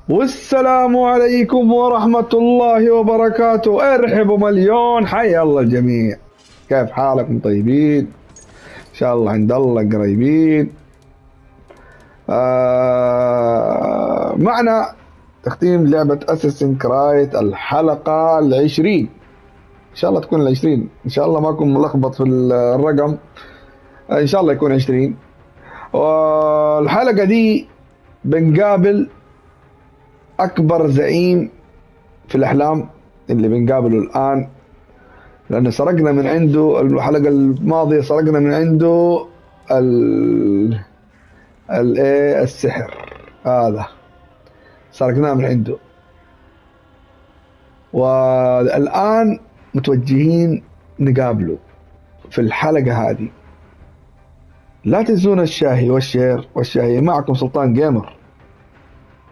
والسلام عليكم ورحمة الله وبركاته. ارحبوا مليون، حيا الله الجميع. كيف حالكم؟ طيبين ان شاء الله، عند الله قريبين. معنا تختيم لعبة اساسن كرايت الحلقة العشرين، ان شاء الله تكون العشرين، ان شاء الله ما اكون ملخبط في الرقم، ان شاء الله يكون 20. والحلقة دي بنقابل اكبر زعيم في الاحلام اللي بنقابله الان، لأن سرقنا من عنده الحلقة الماضية، سرقنا من عنده السحر هذا، سرقناه من عنده. والآن متوجهين نقابله في الحلقة هذه. لا تنسون الشاهي والشير والشاهي. معكم سلطان جيمر،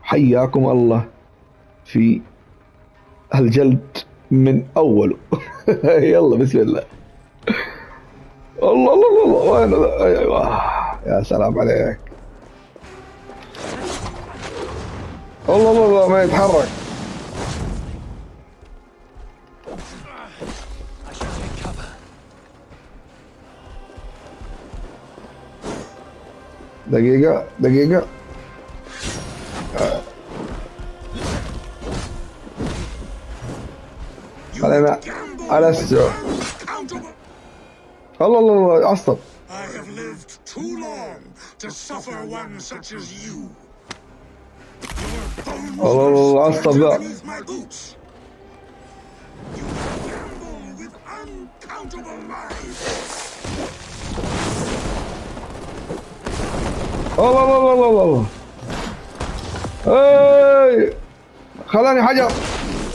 حياكم الله في الجلد من أوله. يلا بسم الله. الله الله الله، وين؟ ايوه، يا سلام عليك. الله الله الله، ما يتحرك. دقيقة دقيقة. خلينا على السوق. الله الله الله، عصب. الله الله، عصب ذا. الله الله الله الله الله. اي خلاني حجر.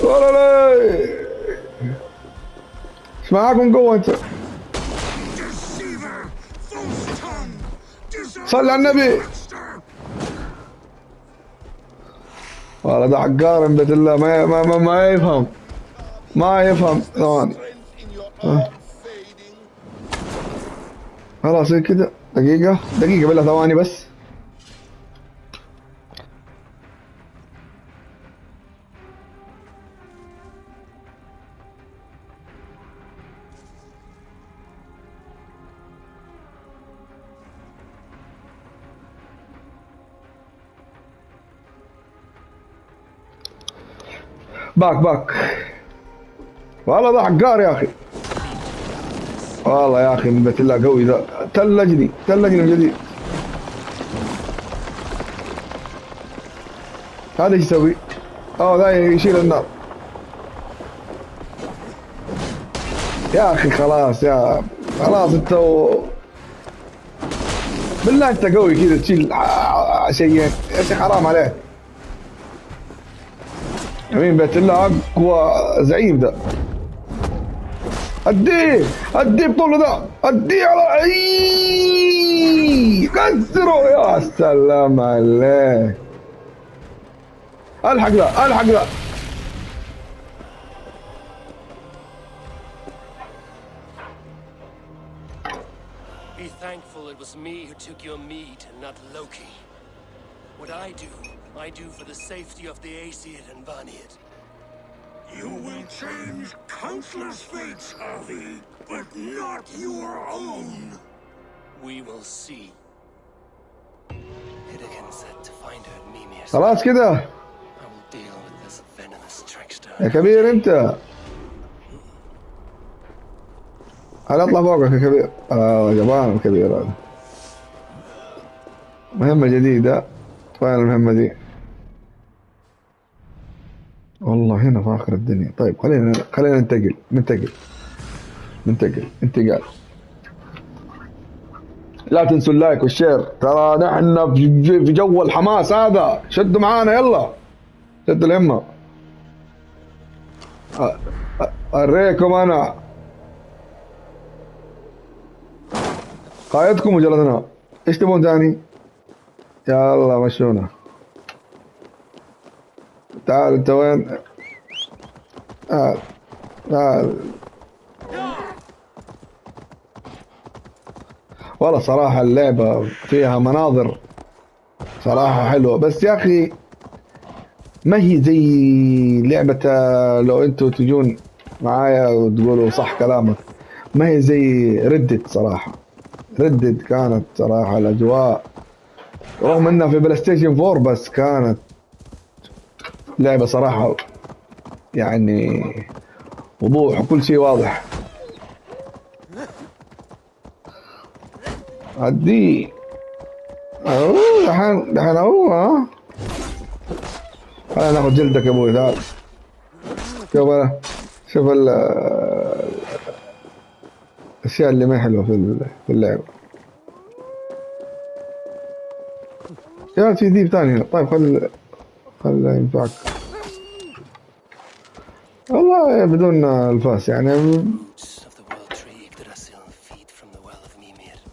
ولا لا، ايش معاكم قوة انت؟ صل على النبي. والله ده حقار من بيت الله، ما يفهم، ما يفهم ثواني. خلاص كده، دقيقة دقيقة بالله، ثواني بس. باك والله ده حقار يا اخي، والله يا اخي من بيت الله قوي ذا. ثلجني من جديد. هذا ايش يسوي؟ ذا يشيل النار. يا اخي خلاص، خلاص انت بالله انت قوي كذا تشيل شيئين يا اخي، حرام عليك. يمين بيت الله اقوى زعيم ذا. اديه بطوله ذا، اديه على كسره. يا سلام عليك. الحق ذا. Be thankful it was me who took your meat and not Loki. What I do for the safety of the Aesir and Vanir. You will change countless fates, Avi, but not your own. We will see. Hidekin said to find her Mimir. خلاص كده I will deal with this venomous trickster. يا كبير انت. هل اطلع فوقك يا كبير؟ جبان الكبير هذا. مهمة جديدة. وين المهمة دي؟ والله هنا في آخر الدنيا. طيب خلينا انتقال. لا تنسوا اللايك والشير، ترى نحن في جو الحماس هذا. شدوا معانا، يلا شدوا الهمة. أريكم أنا قائدكم وجلدنا. ايش تبون ثاني؟ يلا مشونا. تعال انت وين؟ تعال. والله صراحة اللعبة فيها مناظر صراحة حلوة، بس يا أخي ما هي زي لعبة لو انتوا تجون معايا وتقولوا صح كلامك، ما هي زي ردد صراحة. ردد كانت صراحة الأجواء رغم انها في بلاي ستيشن 4 بس كانت لعبة صراحة يعني وضوح وكل شيء واضح. عدي اوه دحين اوه ها. خلينا ناخذ جلدك يا ابوي تعال. شوف انا شوف الاشياء اللي ما حلوه في اللعبة. يا في ذيب ثاني هنا. طيب خل ينفعك والله بدون الفاس يعني.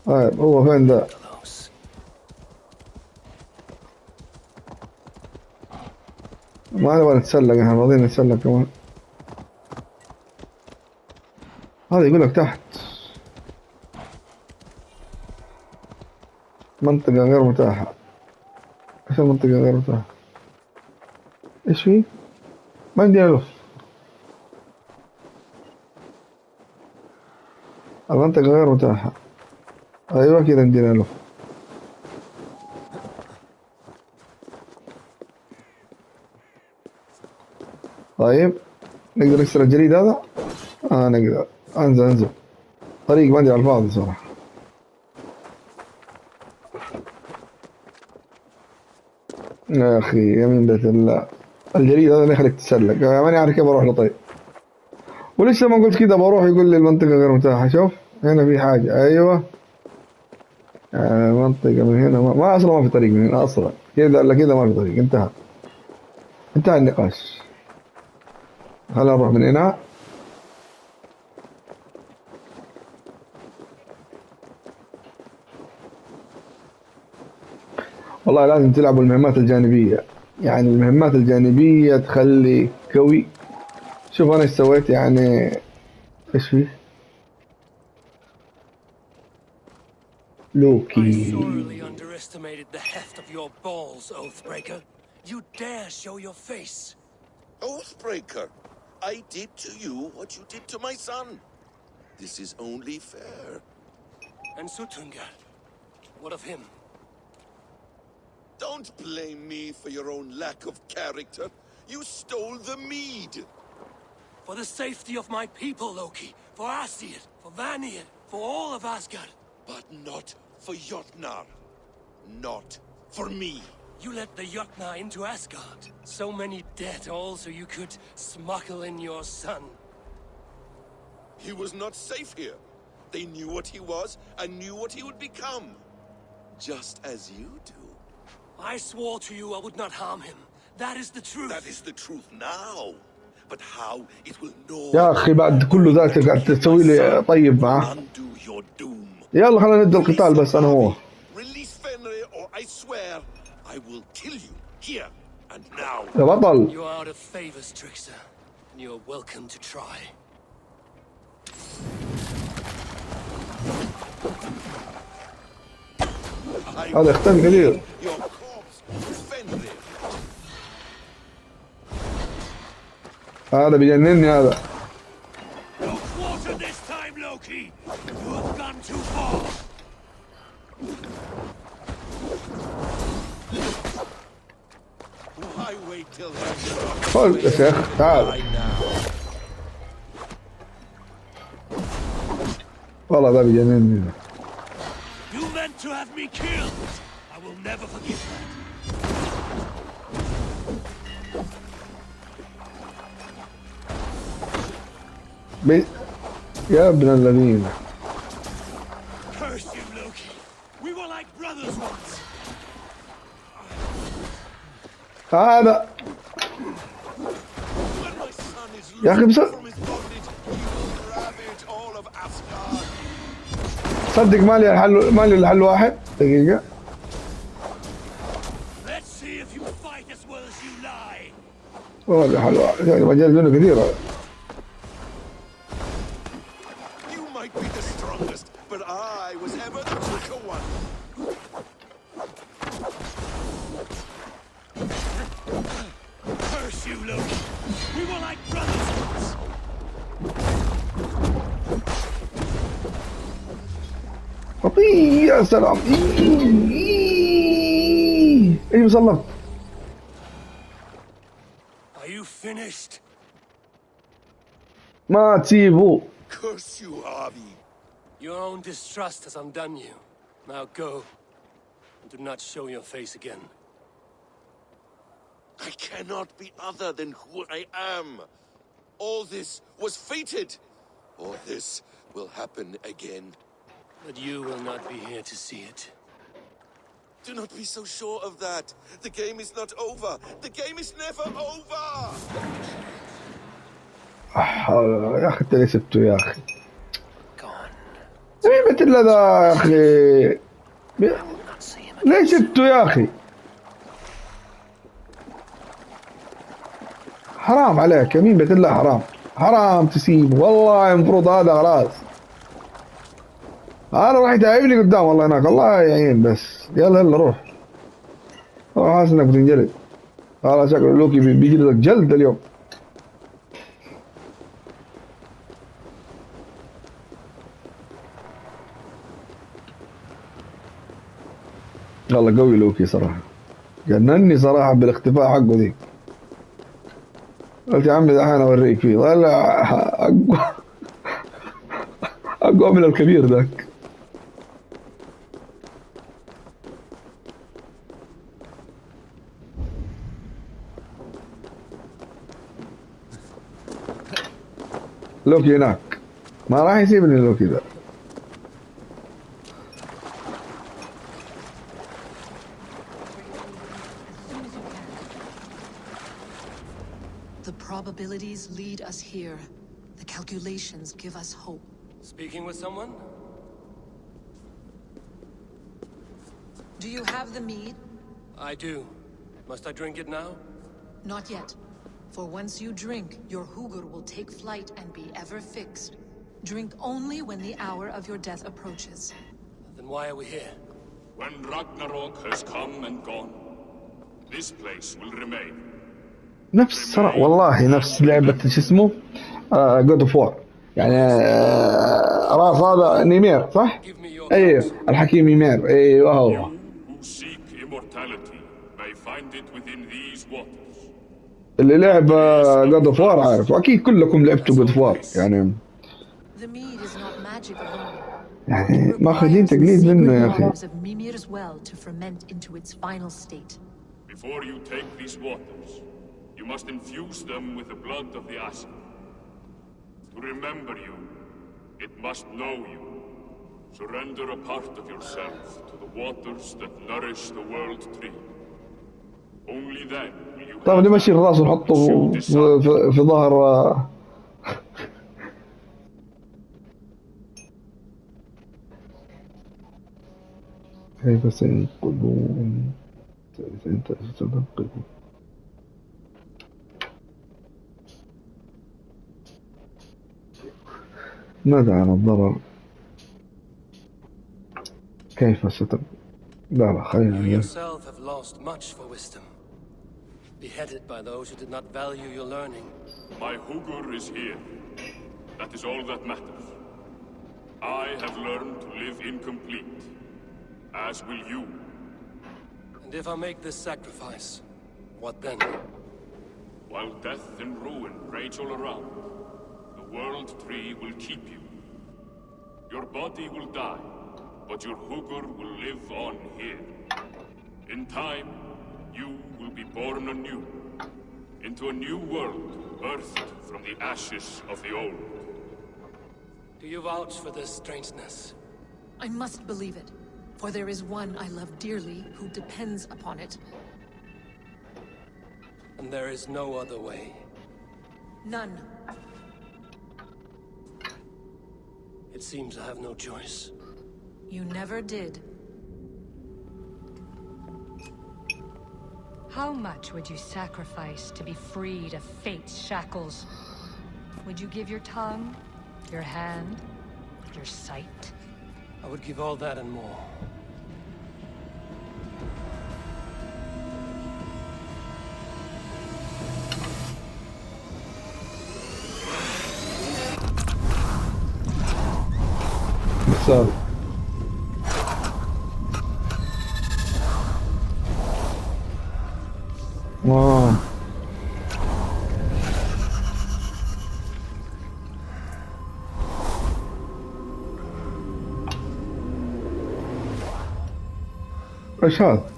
طيب هو فين ده؟ ما نبغى نتسلق، احنا راضيين نتسلق كمان. هذا يقول لك تحت منطقة غير متاحة. ايش المنطقة غير متاحة؟ ايش في؟ ما عندي ألف. المنطقة غير متاحة. ايوه كذا عندنا ألف. طيب نقدر نكسر الجليد هذا؟ نقدر. انزل طريق ما ادري على الفاضي صراحة. يا اخي يمين بيت الله الجليد هذا اللي يخليك تتسلق. ماني عارف كيف اروح له. طيب وليش لما قلت كذا بروح يقول لي المنطقة غير متاحة؟ شوف هنا في حاجة. ايوه منطقة من هنا ما اصلا ما في طريق من هنا اصلا. كذا الا كذا ما في طريق. انتهى النقاش. خلينا نروح من هنا. والله لازم تلعبوا المهمات الجانبية، يعني المهمات الجانبية تخلي قوي. شوف انا ايش سويت يعني. ايش فيه؟ I لوكي. sorely underestimated the heft of your balls, Oathbreaker. You dare show your face. Oathbreaker, I did to you what you did to my son. This is only fair. And Sutunga, what of him? Don't blame me for your own lack of character. You stole the mead. For the safety of my people, Loki. For Aesir, for Vanir, for all of Asgard. But not for Jotnar. Not for me. You let the Jotnar into Asgard. So many dead, all so you could smuggle in your son. He was not safe here. They knew what he was and knew what he would become. Just as you do. I swore to you I would not harm him. That is the truth. That is the truth now. But how it will know. يا اخي بعد كل ذا قاعد تسوي لي طيب معه. Undo your doom. يلا خلينا نبدا القتال بس انا هو. Release Fenrir or I swear I will kill you here and now. يا بطل. You are out of favors, trickster. And you are welcome to try. هذا يختم كثير. Your corpse, Fenrir. هذا بيجنني هذا. No quarter this time, Loki. You have gone too far. Why wait till خذ يا شيخ تعال. والله ده بيجنني. You meant to have me killed. I will never forgive that. يا ابن الذين. Curse you, Loki. We were like brothers once. هذا when my son is يا اخي loosed from his bondage, he will ravage all of Asgard. صدق مالي الحل واحد. دقيقة. Let's see if you fight as well as you lie. والله حل واحد يعني مجال منه كثير هذا. You might be the strongest, but I was ever the weaker one. you, Loki. We were like brothers once. يا سلام. اي مسلط. Are you finished? ما تسيبه. Curse you, Harvey. Your own distrust has undone you. Now go, and do not show your face again. I cannot be other than who I am. All this was fated. Or this will happen again. But you will not be here to see it. Do not be so sure of that. The game is not over. The game is never over. يا اخي انت ليه سبته يا اخي؟ Gone. مين مثل ذا يا اخي؟ Not see him again. ليه سبته يا اخي؟ حرام عليك، يمين بيت الله حرام، حرام تسيبه والله. المفروض هذا خلاص. انا راح يتعبني قدام والله هناك، الله يعين. بس يلا يلا روح روح، حاسس انك بتنجلد. خلاص شكله لوكي بيجلدك جلد اليوم. والله قوي لوكي صراحة، جنني صراحة بالاختفاء حقه ذي. قلت يا عمي دحين اوريك فيه، طلع اقوى اقوى من الكبير ذاك. لوكي هناك، ما راح يسيبني لوكي ذا. The probabilities lead us here. The calculations give us hope. Speaking with someone? Do you have the mead? I do. Must I drink it now? Not yet. For once you drink, your Hugur will take flight and be ever fixed. Drink only when the hour of your death approaches. Then why are we here? When Ragnarok has come and gone, this place will remain. نفس صراحة والله نفس لعبة شو اسمه جود اوف وور، يعني راس هذا نيمير صح؟ Give me your ايوه counsel. الحكيم نيمير، ايوه هو. Who seek immortality may find it within these waters. اللي لعب جود اوف وور عارف، واكيد كلكم لعبتوا جود اوف وور يعني. The mead is not magic alone. يعني It ماخذين requires the تقليد منه يا sacred اخي. waters of Mimir's well to ferment into its final state. Before you take these waters, you must infuse them with the blood of the Asir. To remember you, it must know you. Surrender a part of yourself to the waters that nourish the world tree. Only then will you طيب نمشي الراس ونحطه في ظهر كيف سينقذون؟ أنت ستنقذ. ماذا عن الضرر؟ كيف ستنقذ؟ لا You خلينا yourself have lost much for wisdom. Beheaded by those who did not value your learning. My Hugur is here. That is all that matters. I have learned to live incomplete, as will you. And if I make this sacrifice, what then? While death and ruin rage all around, the world tree will keep you. Your body will die, but your Hugur will live on here. In time, you will be born anew, into a new world birthed from the ashes of the old. Do you vouch for this strangeness? I must believe it, for there is one I love dearly who depends upon it. And there is no other way. None. It seems I have no choice. You never did. How much would you sacrifice to be freed of fate's shackles? Would you give your tongue, your hand, your sight? I would give all that and more. السالفة؟ آه. ايش هذا؟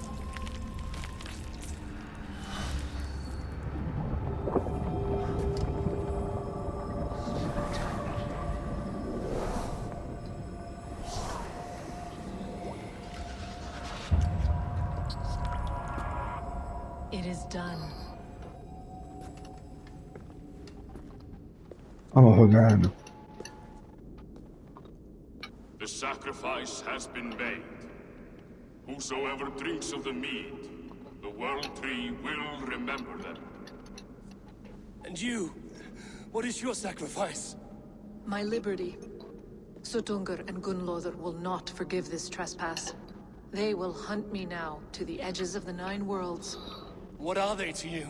It is done. الله فوق عينه. The sacrifice has been made. Whosoever drinks of the mead, the World Tree will remember them. And you? What is your sacrifice? My liberty. Sutungur and Gunlothar will not forgive this trespass. They will hunt me now to the edges of the 9 worlds. What are they to you?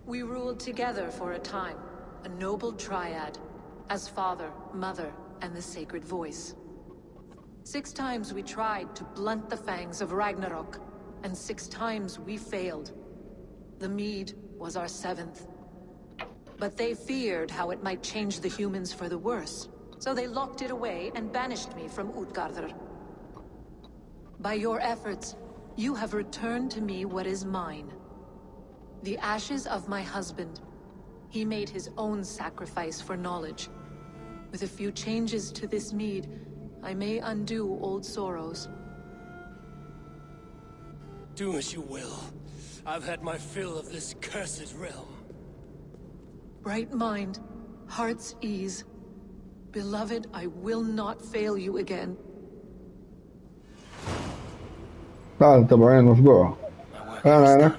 We ruled together for a time, a noble triad, as father, mother, and the sacred voice. 6 times we tried to blunt the fangs of Ragnarok, and 6 times we failed. The mead was our 7th. But they feared how it might change the humans for the worse, so they locked it away and banished me from Utgardr. By your efforts, you have returned to me what is mine. The ashes of my husband. He made his own sacrifice for knowledge. With a few changes to this mead, I may undo old sorrows. Do as you will. I've had my fill of this cursed realm. Bright mind, heart's ease. Beloved, I will not fail you again. تعال تبعين مفقوعة. My work أنا is أنا done.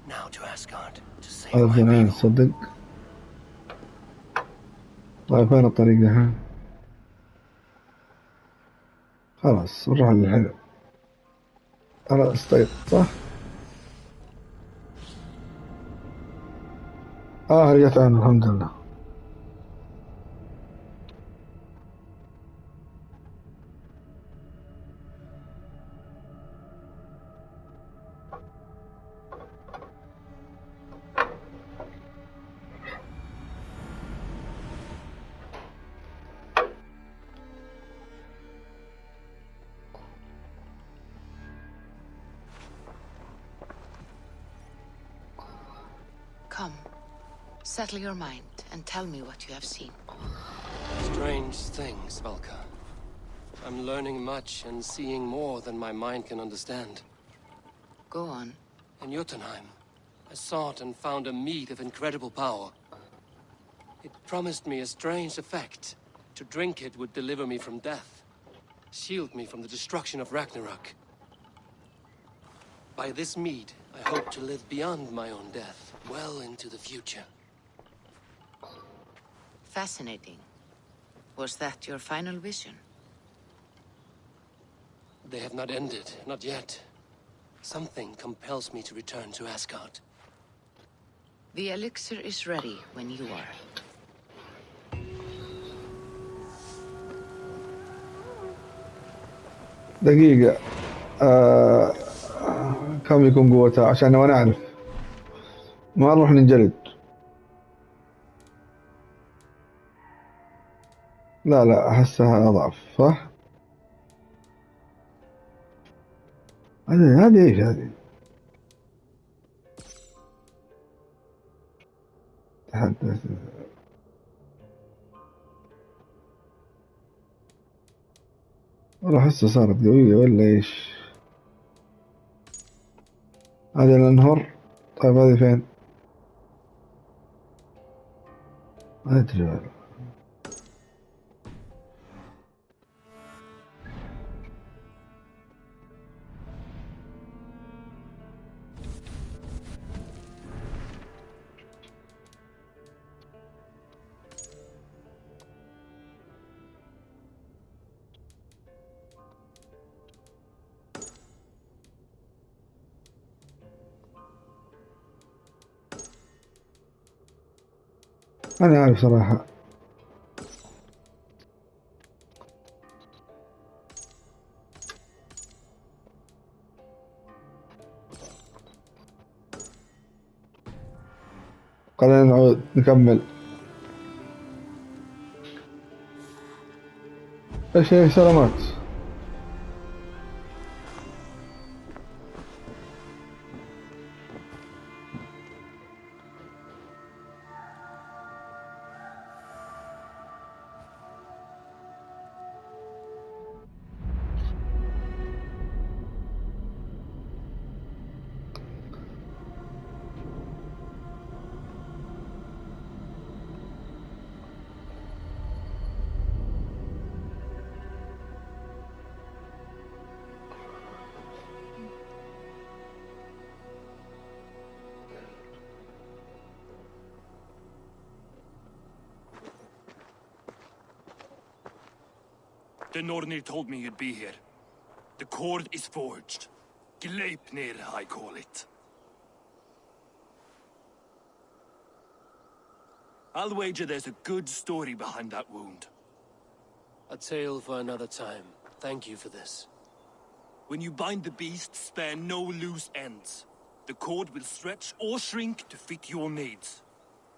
Now to Asgard to save هذا my فنان people. صدق. طيب فين الطريق ده؟ خلاص نروح للحلم. خلاص طيب صح؟ رجعت عنه الحمد لله. Come, settle your mind and tell me what you have seen. Strange things, Valka. I'm learning much and seeing more than my mind can understand. Go on. In Jotunheim, I sought and found a mead of incredible power. It promised me a strange effect. To drink it would deliver me from death, shield me from the destruction of Ragnarok. By this mead, I hope to live beyond my own death, well into the future. Fascinating. Was that your final vision? They have not ended, not yet. Something compels me to return to Asgard. The elixir is ready when you are. دقيقة. كم يكون قوتها عشان ما نعرف. ما نروح ننجلد. لا أحسها أضعف صح؟ هذه إيش هذه؟ تحدث. والله أحسها صارت قوية ولا إيش؟ هذه الأنهر. طيب هذه فين؟ ما أدري. أنا عارف صراحة. خلينا نعود نكمل. ايش هي سلامات. The Nornir told me you'd be here. The cord is forged. Gleipnir, I call it. I'll wager there's a good story behind that wound. A tale for another time. Thank you for this. When you bind the beast, spare no loose ends. The cord will stretch or shrink to fit your needs.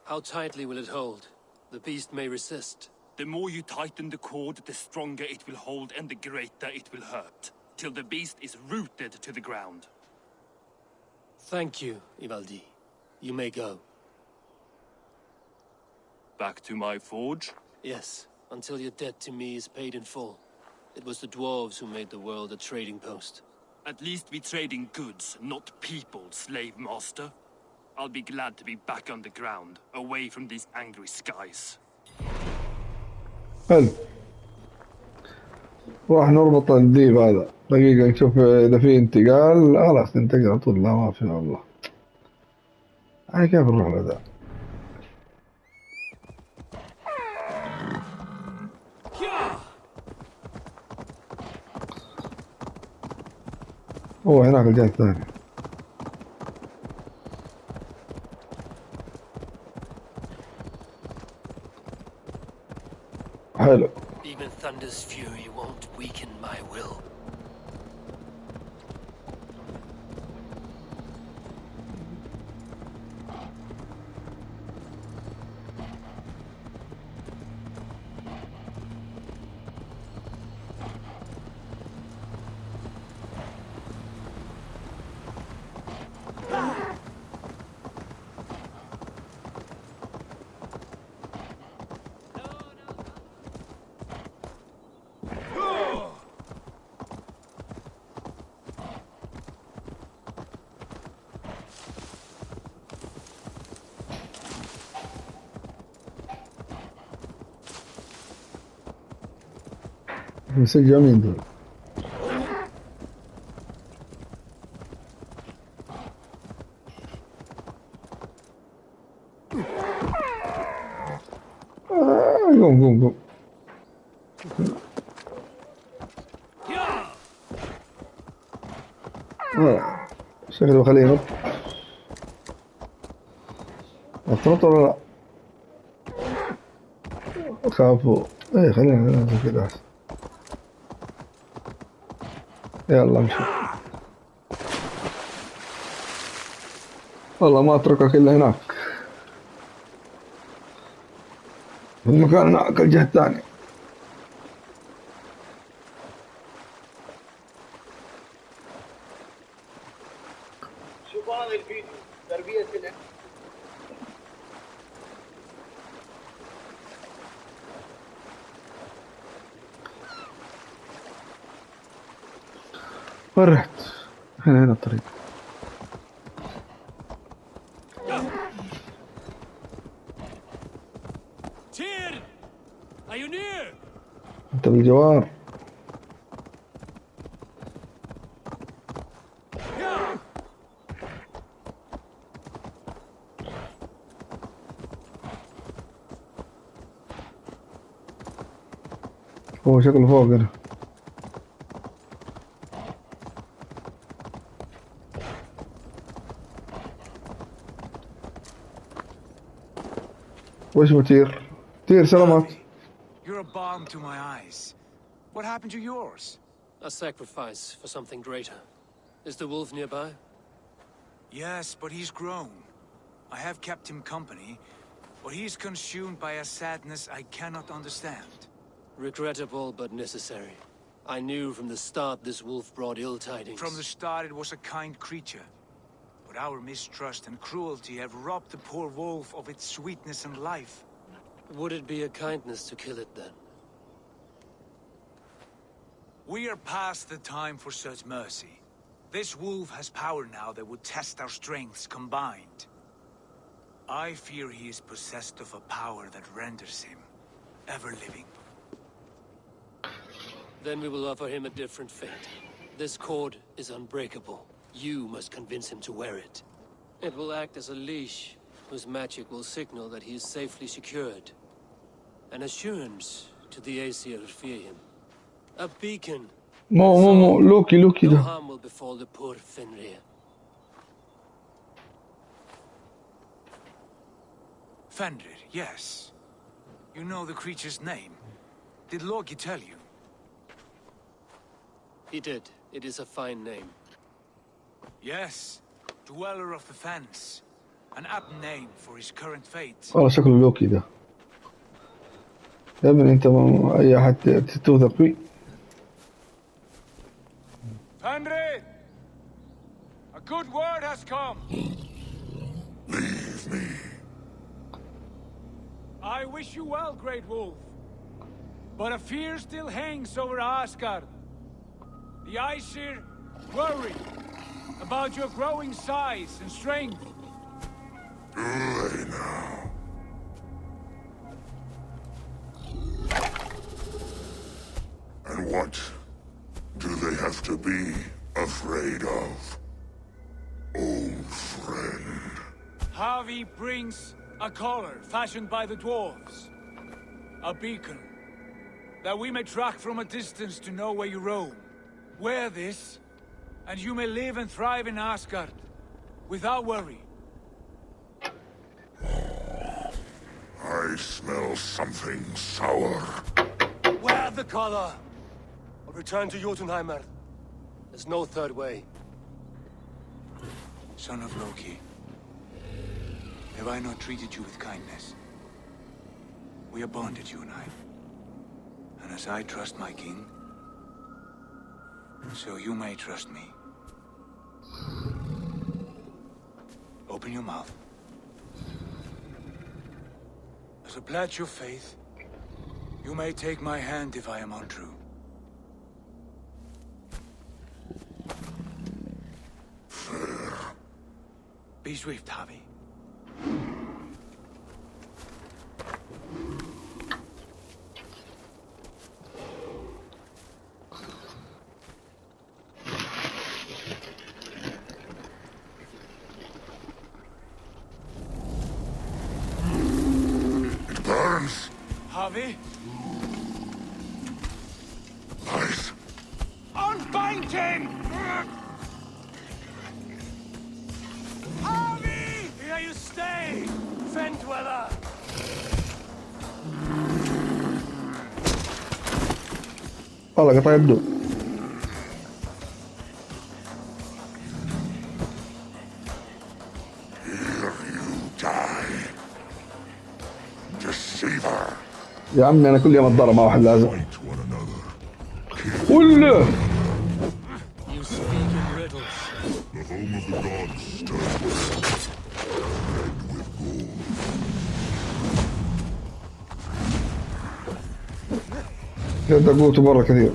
How tightly will it hold? The beast may resist. The more you tighten the cord, the stronger it will hold and the greater it will hurt, till the beast is rooted to the ground. Thank you, Ivaldi. You may go. Back to my forge? Yes, until your debt to me is paid in full. It was the dwarves who made the world a trading post. At least we trade in goods, not people, slave master. I'll be glad to be back on the ground, away from these angry skies. حلو. راح نربط الديب هذا دقيقة نشوف إذا في انتقال. خلاص ننتقل على طول. لا ما في والله. هاي كيف نروح لذا؟ هو هناك الجهة الثانية. حلو. Even Thunder's fury won't weaken my will. مسجلين دول. قوم قوم قوم. شكله خليه ينط. تنط ولا لا؟ خافوا. ايه خلينا ننزل كذا احسن. يلا امشي. والله ما اتركك الا هناك في المكان هناك الجهة الثانية. شوف هذا الفيديو تربية وين رحت؟ هنا الطريق. Tyr! Are you near? انت بالجوار. هو شكله فوق هنا. وش تير؟ تير سلامات. You're a balm to my eyes. What happened to yours? A sacrifice for something greater. Is the wolf nearby? Yes, but he's grown. I have kept him company, but he is consumed by a sadness I cannot understand. Regrettable, but necessary. I knew from the start this wolf brought ill tidings. From the start it was a kind creature. But our mistrust and cruelty have robbed the poor wolf of its sweetness and life. Would it be a kindness to kill it then? We are past the time for such mercy. This wolf has power now that would test our strengths combined. I fear he is possessed of a power that renders him ever-living. Then we will offer him a different fate. This cord is unbreakable. You must convince him to wear it. It will act as a leash, whose magic will signal that he is safely secured. An assurance to the Aesir who fear him. A beacon. مو لوكي No ده. harm will befall the poor Fenrir. Fenrir, yes. You know the creature's name. Did Loki tell you? He did. It is a fine name. Yes. Dweller of the Fens. An apt name for his current fate. والله شكله لوكي ده. يا ابني انت اي احد توثق فيه. Fenrir! A good word has come. Leave me. I wish you well, Great Wolf. But a fear still hangs over Asgard. The Aesir worry about your growing size and strength. Do they now? And what do they have to be afraid of? Old friend. Havi brings a collar fashioned by the dwarves. A beacon that we may track from a distance to know where you roam. Wear this, and you may live and thrive in Asgard without worry. I smell something sour. Wear the collar! Or return to Jotunheimer. There's no third way. Son of Loki, have I not treated you with kindness? We are bonded, you and I. And as I trust my king, so you may trust me. Open your mouth. As a pledge of faith, you may take my hand if I am untrue. Fair. Be swift, Havi. It burns. Havi, Lies. unbind him! Havi! Here you stay, Fen Dweller! والله قطع يده. Here you die. Deceiver. يا عمي انا كل يوم اتضارب مع واحد لازم. Fight one another. ولا You speak in riddles. The home of the gods stirs red. Red with gold. كده قوته مرة كثير.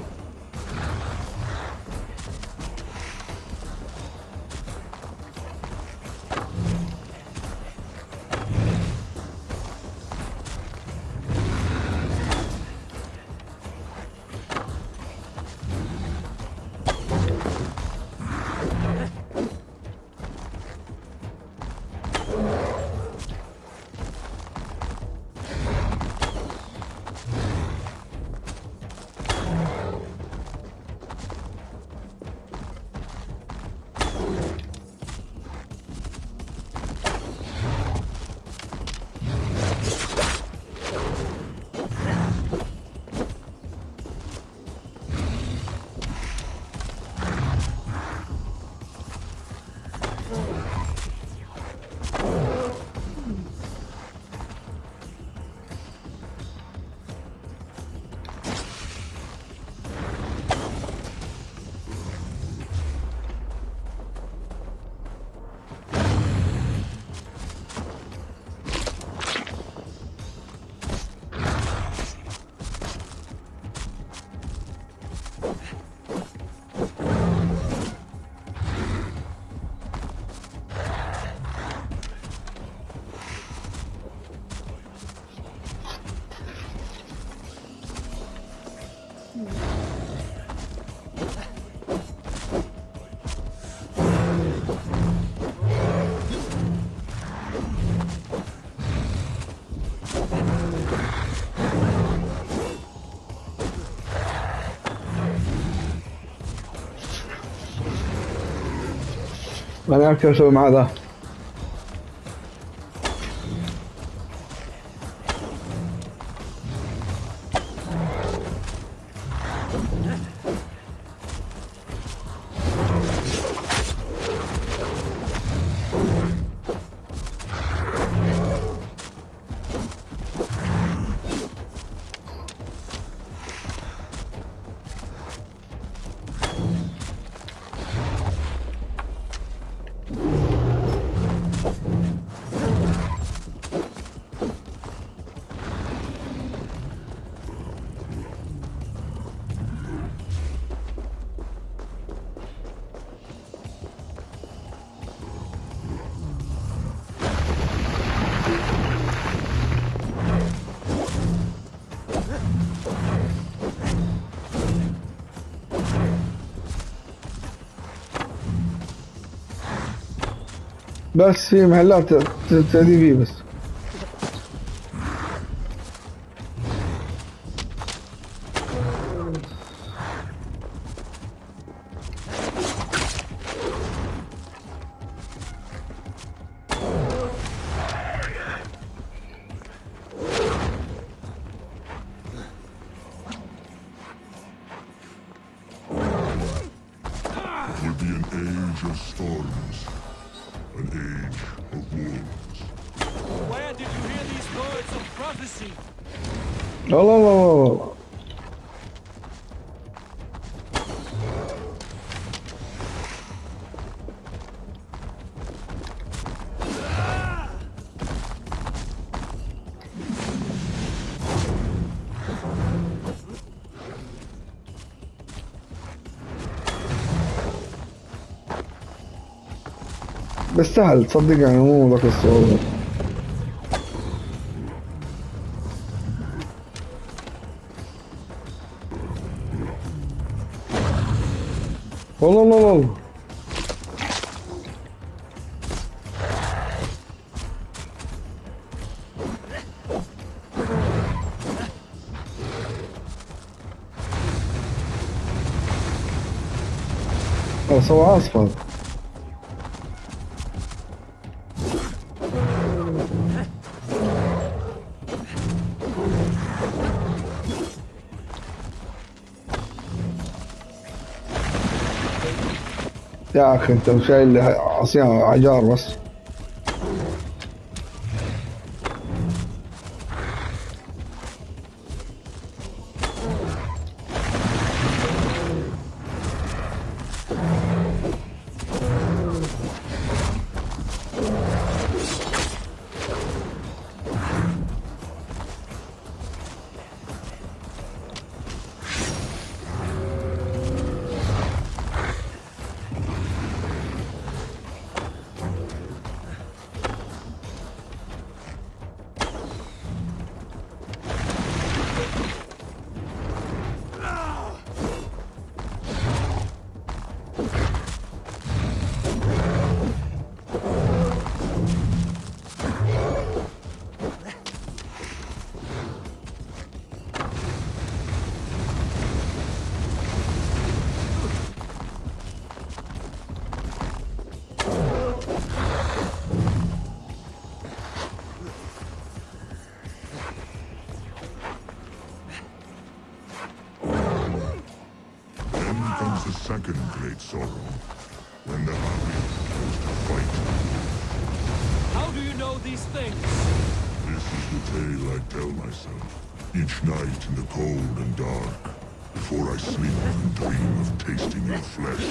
انا اعرف كيف اسوي معاه ذا. بس في محلات تأذي فيه بس. Will be an age of storms, an age of wolves. Where did you hear these words of prophecy? والله والله بس سهل تصدق يعني مو ذاك الصعوبة. والله والله والله سوى اصفر. يا اخي انت شايل عصيان عجار بس. The second great sorrow, when the Harpies chose to fight. How do you know these things? This is the tale I tell myself, each night in the cold and dark, before I sleep and dream of tasting your flesh.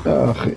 يا أخي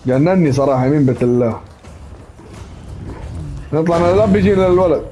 جنني صراحة يمين بيت الله. نطلع من الاب يجينا الولد.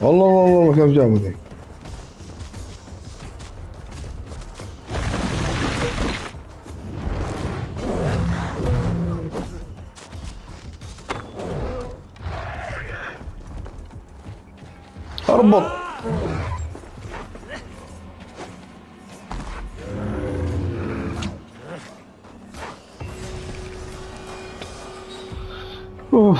والله والله كيف جابوا ذي. اربط. اوف.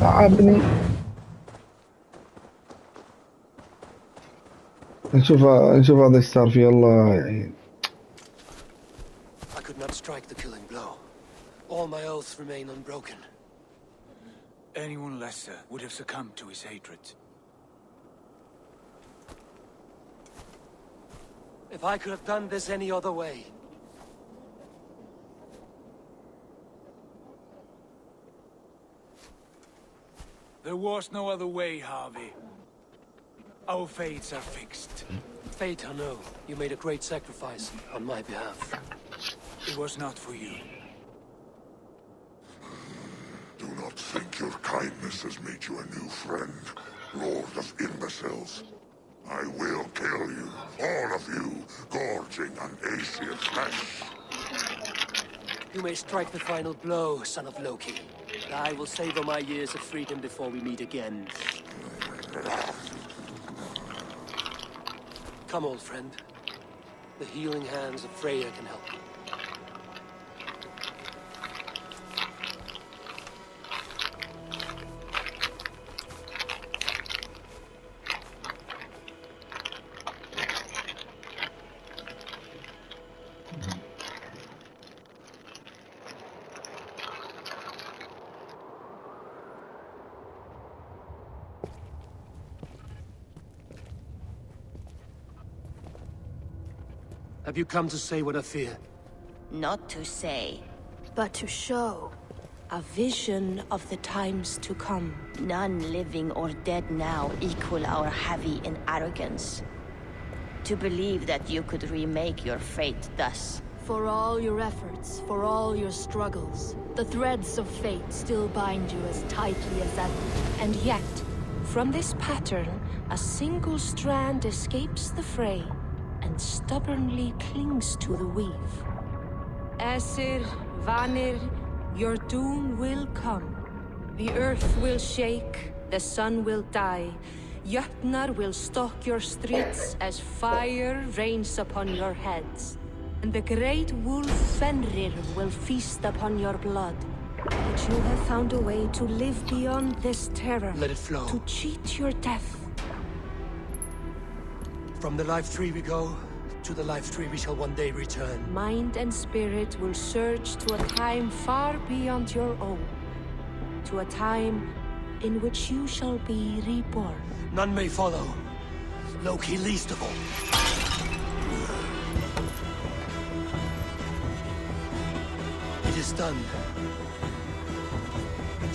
تعبني. نشوف هذا ايش صار فيه الله يعين. I could not strike the killing blow. All my oaths remain unbroken. Anyone lesser would have succumbed to his hatred. If I could have done this any other way. There was no other way, Harvey. Our fates are fixed. Fate, I know. You made a great sacrifice on my behalf. It was not for you. Do not think your kindness has made you a new friend, Lord of Imbeciles. I will kill you, all of you, gorging on Aesir flesh. You may strike the final blow, son of Loki. I will savor my years of freedom before we meet again. Come, old friend. The healing hands of Freya can help. Have you come to say what I fear? Not to say, but to show. A vision of the times to come. None living or dead now equal our heavy in arrogance. To believe that you could remake your fate thus. For all your efforts, for all your struggles, the threads of fate still bind you as tightly as ever. And yet, from this pattern, a single strand escapes the fray and stubbornly clings to the weave. Aesir, Vanir, your doom will come. The earth will shake, the sun will die. Jötnar will stalk your streets as fire rains upon your heads. And the great wolf Fenrir will feast upon your blood. But you have found a way to live beyond this terror. Let it flow. To cheat your death. From the life tree we go, to the life tree we shall one day return. Mind and spirit will surge to a time far beyond your own. To a time in which you shall be reborn. None may follow. Loki least of all. It is done.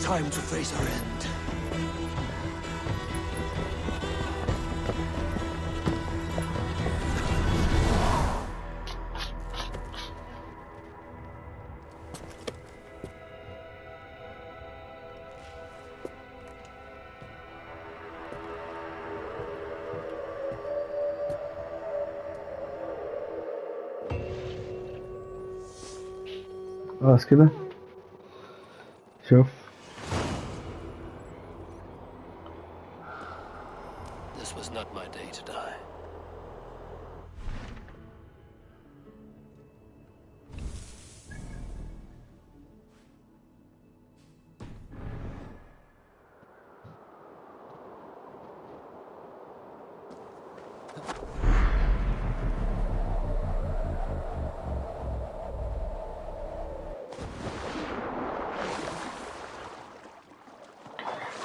Time to face our end. خلاص كده. شوف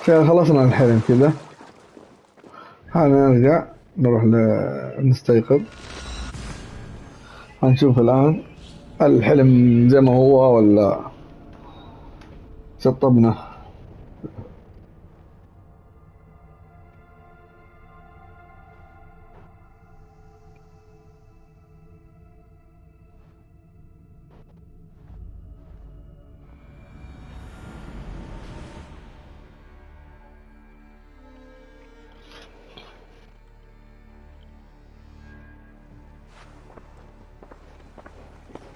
خلصنا الحلم كذا. نرجع نروح نستيقظ. هنشوف الآن الحلم زي ما هو ولا شطبنا.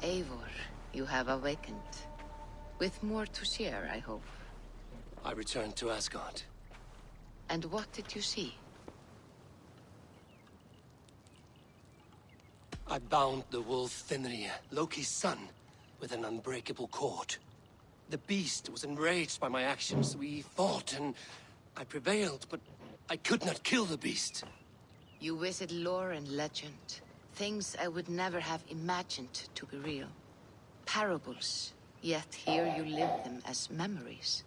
Eivor, you have awakened. With more to share, I hope. I returned to Asgard. And what did you see? I bound the wolf Fenrir, Loki's son, with an unbreakable cord. The beast was enraged by my actions. We fought and I prevailed, but I could not kill the beast. You visit lore and legend. Things I would never have imagined to be real. Parables, yet here you live them as memories.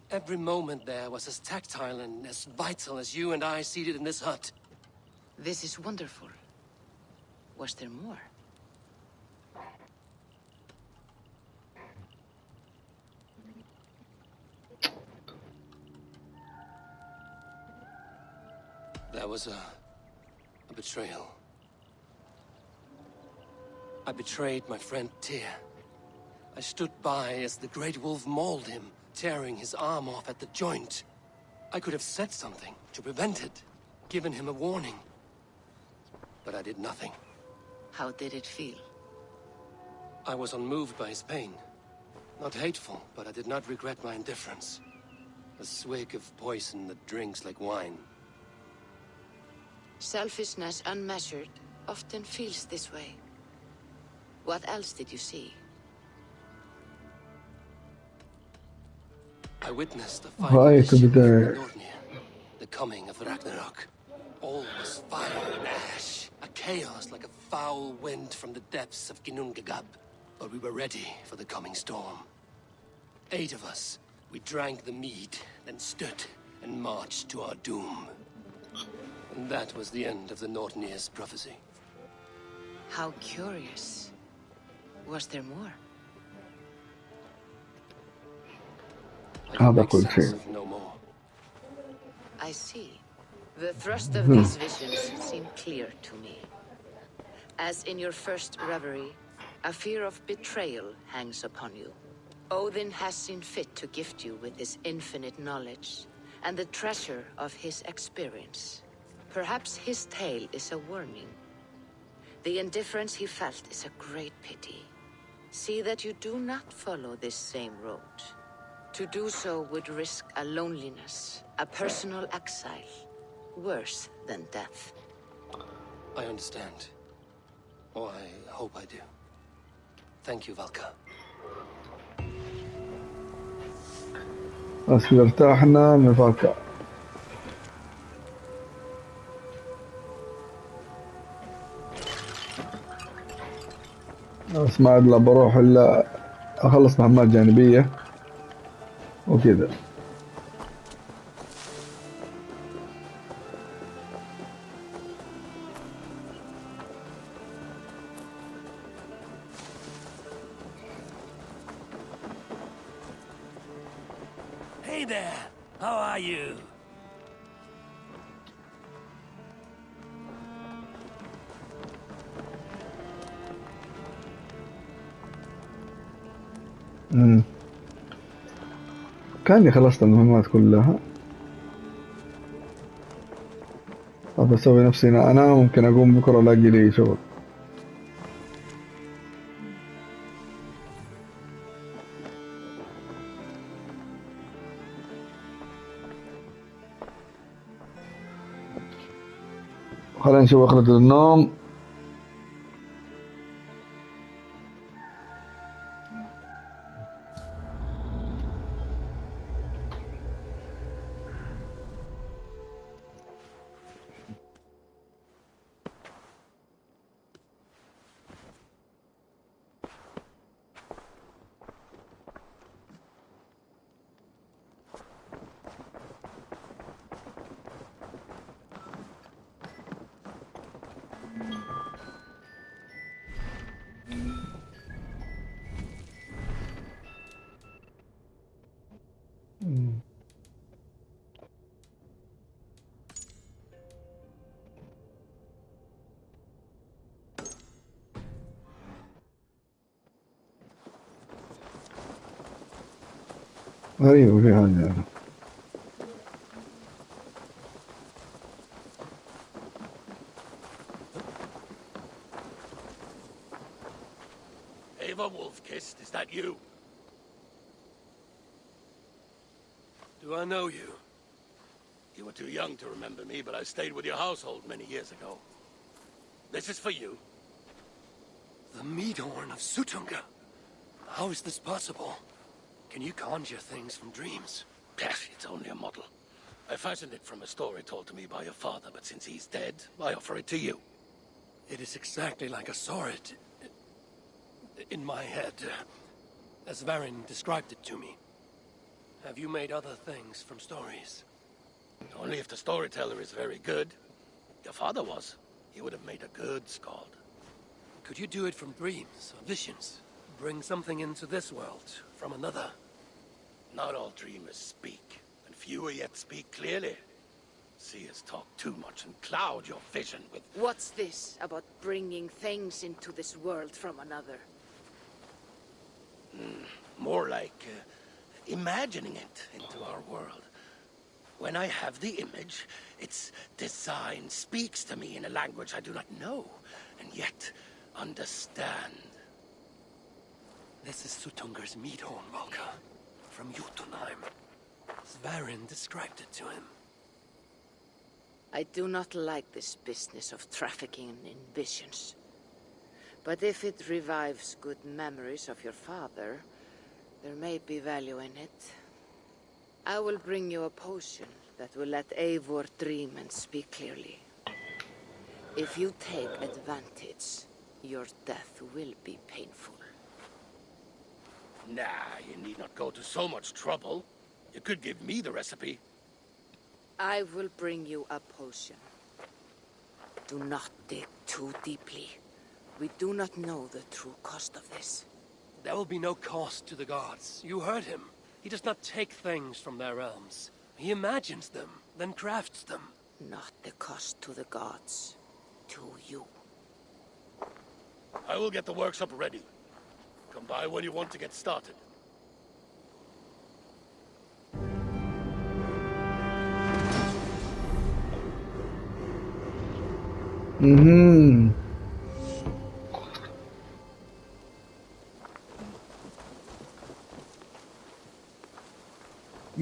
Every moment there was as tactile and as vital as you and I seated in this hut. This is wonderful. Was there more? There was a betrayal. I betrayed my friend Tyr. I stood by as the great wolf mauled him, tearing his arm off at the joint. I could have said something to prevent it, given him a warning. But I did nothing. How did it feel? I was unmoved by his pain. Not hateful, but I did not regret my indifference. A swig of poison that drinks like wine. Selfishness unmeasured often feels this way. What else did you see? I witnessed the Right, final issue of بداية. Nornir, the coming of Ragnarok. All was fire and ash, a chaos like a foul wind from the depths of Ginnungagap. But we were ready for the coming storm. 8 of us, we drank the mead, then stood and marched to our doom. And that was the end of the Nornir's prophecy. How curious. Was there more? I can هذا make كل sense شيء. of no more. I see. The thrust of these visions seem clear to me. As in your first reverie, a fear of betrayal hangs upon you. Odin has seen fit to gift you with his infinite knowledge and the treasure of his experience. Perhaps his tale is a warning. The indifference he felt is a great pity. See that you do not follow this same road. To do so would risk a loneliness, a personal exile, worse than death. I understand. Or I hope I do. Thank you, Valka. بس كذا ارتاحنا من فالكا. بس ما عاد لا بروح الا اخلص مهمات جانبية وكذا. Hey there! How are you? كاني خلصت المهمات كلها. طب اسوي نفسي انا ممكن اقوم بكره الاقي لي شغل. خلينا نشوف اخرج للنوم. غريبة في حاجة. Ava Wolfkist, is that you? Do I know you? You were too young to remember me, but I stayed with your household many years ago. This is for you. The mead horn of Sutunga. How is this possible? Can you conjure things from dreams? Yes, it's only a model. I fashioned it from a story told to me by your father, but since he's dead, I offer it to you. It is exactly like I saw it in my head, as Varin described it to me. Have you made other things from stories? Only if the storyteller is very good. Your father was. He would have made a good skald. Could you do it from dreams or visions? Bring something into this world from another? Not all dreamers speak, and fewer yet speak clearly. Seers talk too much and cloud your vision with... What's this about bringing things into this world from another? More like imagining it into our world. When I have the image, its design speaks to me in a language I do not know, and yet understand. This is Sutunger's mead horn, Volka, from Jotunheim. Varin described it to him. I do not like this business of trafficking in visions. But if it revives good memories of your father, there may be value in it. I will bring you a potion that will let Eivor dream and speak clearly. If you take advantage, your death will be painful. Nah, you need not go to so much trouble. You could give me the recipe. I will bring you a potion. Do not dig too deeply. We do not know the true cost of this. There will be no cost to the gods. You heard him. He does not take things from their realms. He imagines them, then crafts them. Not the cost to the gods. To you. I will get the workshop ready. Come by when you want to get started.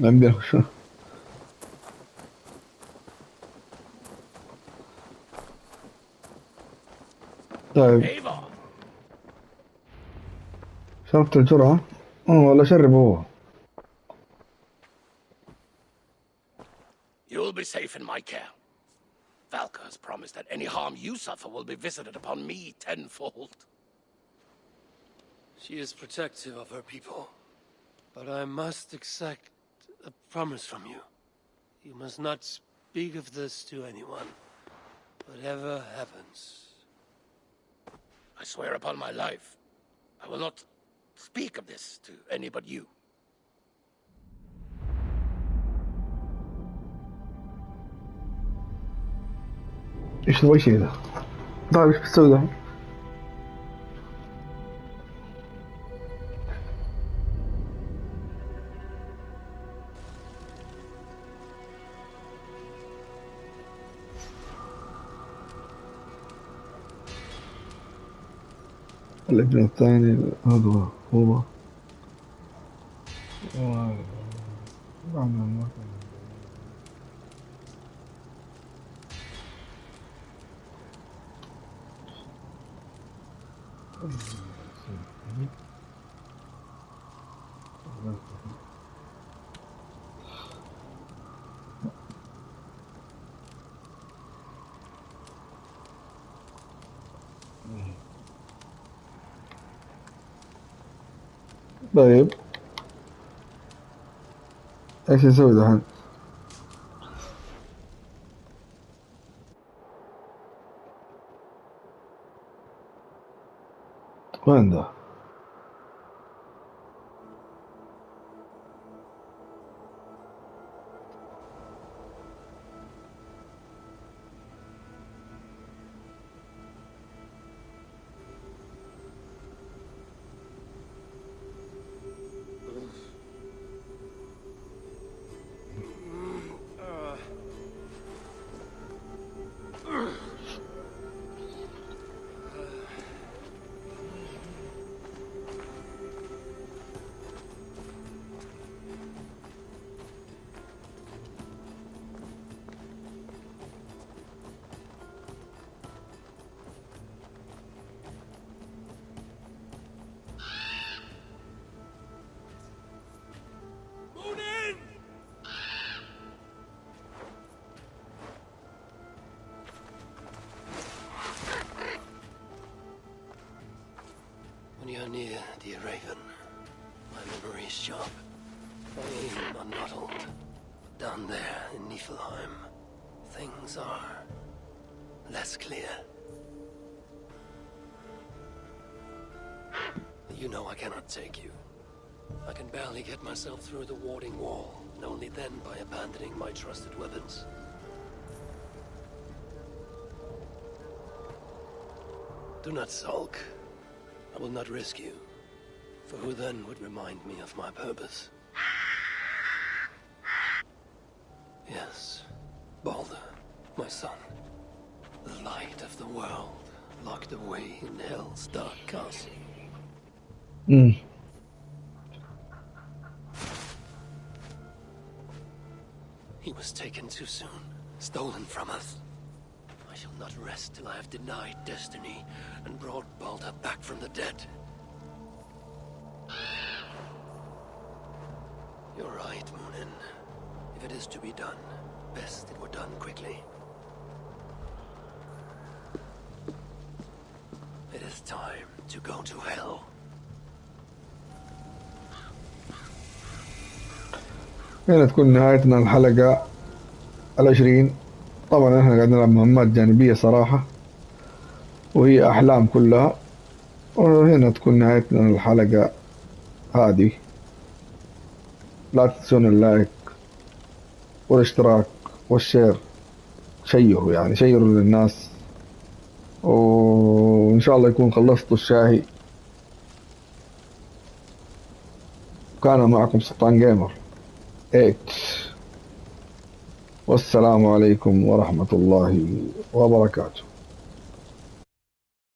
عندي خشوع. طيب Ava! شربت الجرعة؟ ولا شرب هو؟ You'll be safe in my care. Valka has promised that any harm you suffer will be visited upon me tenfold. She is protective of her people. But I must exact a promise from you. You must not speak of this to anyone. Whatever happens. I swear upon my life, I will not speak of this to any but you. ايش تبغى شيء ذا؟ طيب ايش بتسوي ذا؟ الابن الثاني هذا هو طيب ايش نسوي دحين؟ وين ده؟ you're near, dear Raven. My memory is sharp. My aim unmuddled. Down there in Niflheim, things are less clear. You know I cannot take you. I can barely get myself through the warding wall, and only then by abandoning my trusted weapons. Do not sulk. I will not risk you. For who then would remind me of my purpose? Yes, Balder, my son. The light of the world, locked away in Hell's dark castle. He was taken too soon, stolen from us. I shall not rest till I have denied destiny and brought Balder back from the dead. You're right, Moonin. If it is to be done, best it were done quickly. It is time to go to hell. هنا تكون نهايتنا الحلقة 20. طبعا احنا قاعدين نلعب مهمات جانبية صراحة، وهي أحلام كلها. وهنا تكون نهايتنا الحلقة هذه. لا تنسون اللايك والاشتراك والشير، شيروا يعني شيروا للناس، وإن شاء الله يكون خلصتوا الشاهي. كان معكم سلطان جيمر 8، والسلام عليكم ورحمة الله وبركاته.